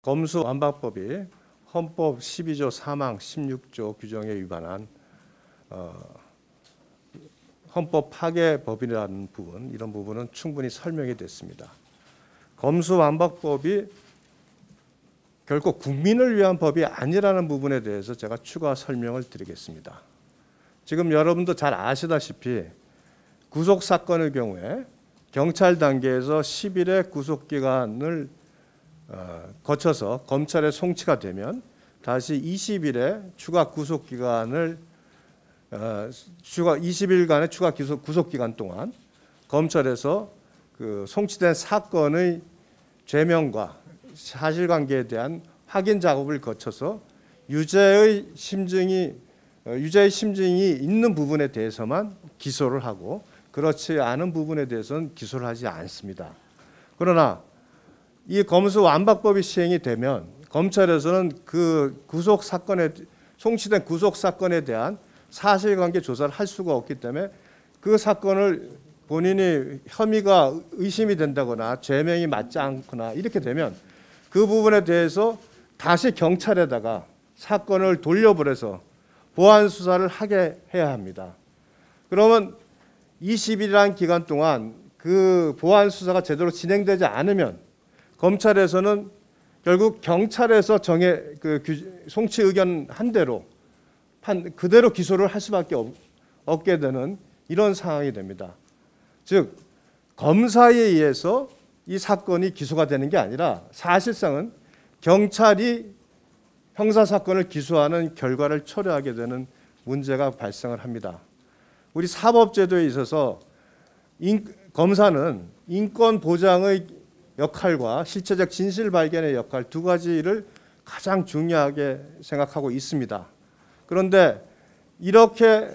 검수완박법이 헌법 12조 3항 16조 규정에 위반한 헌법 파괴법이라는 부분, 이런 부분은 충분히 설명이 됐습니다. 검수완박법이 결코 국민을 위한 법이 아니라는 부분에 대해서 제가 추가 설명을 드리겠습니다. 지금 여러분도 잘 아시다시피 구속 사건의 경우에 경찰 단계에서 10일의 구속기간을 거쳐서 검찰에 송치가 되면 다시 20일의 추가 구속기간을 20일간의 추가 구속기간 동안 검찰에서 그 송치된 사건의 죄명과 사실관계에 대한 확인 작업을 거쳐서 유죄의 심증이 있는 부분에 대해서만 기소를 하고 그렇지 않은 부분에 대해서는 기소를 하지 않습니다. 그러나 이 검수완박법이 시행이 되면 검찰에서는 그 구속 사건에 송치된 구속 사건에 대한 사실관계 조사를 할 수가 없기 때문에 그 사건을 본인이 혐의가 의심이 된다거나 죄명이 맞지 않거나 이렇게 되면 그 부분에 대해서 다시 경찰에다가 사건을 돌려보내서 보완 수사를 하게 해야 합니다. 그러면 20일이라는 기간 동안 그 보완 수사가 제대로 진행되지 않으면 검찰에서는 결국 경찰에서 송치 의견 한 대로 그대로 기소를 할 수밖에 없게 되는 이런 상황이 됩니다. 즉 검사에 의해서 이 사건이 기소가 되는 게 아니라 사실상은 경찰이 형사사건을 기소하는 결과를 초래하게 되는 문제가 발생을 합니다. 우리 사법제도에 있어서 검사는 인권 보장의 역할과 실체적 진실 발견의 역할 두 가지를 가장 중요하게 생각하고 있습니다. 그런데 이렇게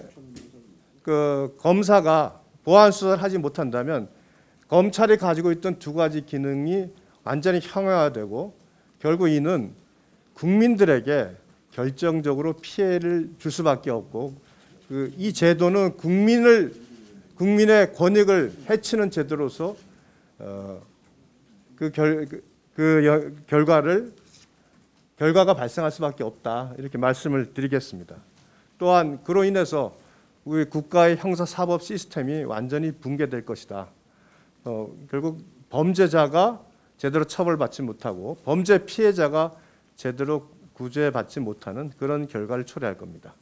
그 검사가 보완 수사를 하지 못한다면 검찰이 가지고 있던 두 가지 기능이 완전히 형용화되고 결국 이는 국민들에게 결정적으로 피해를 줄 수밖에 없고 이 제도는 국민의 권익을 해치는 제도로서 결과가 발생할 수밖에 없다, 이렇게 말씀을 드리겠습니다. 또한 그로 인해서 우리 국가의 형사사법 시스템이 완전히 붕괴될 것이다. 결국 범죄자가 제대로 처벌받지 못하고 범죄 피해자가 제대로 구제받지 못하는 그런 결과를 초래할 겁니다.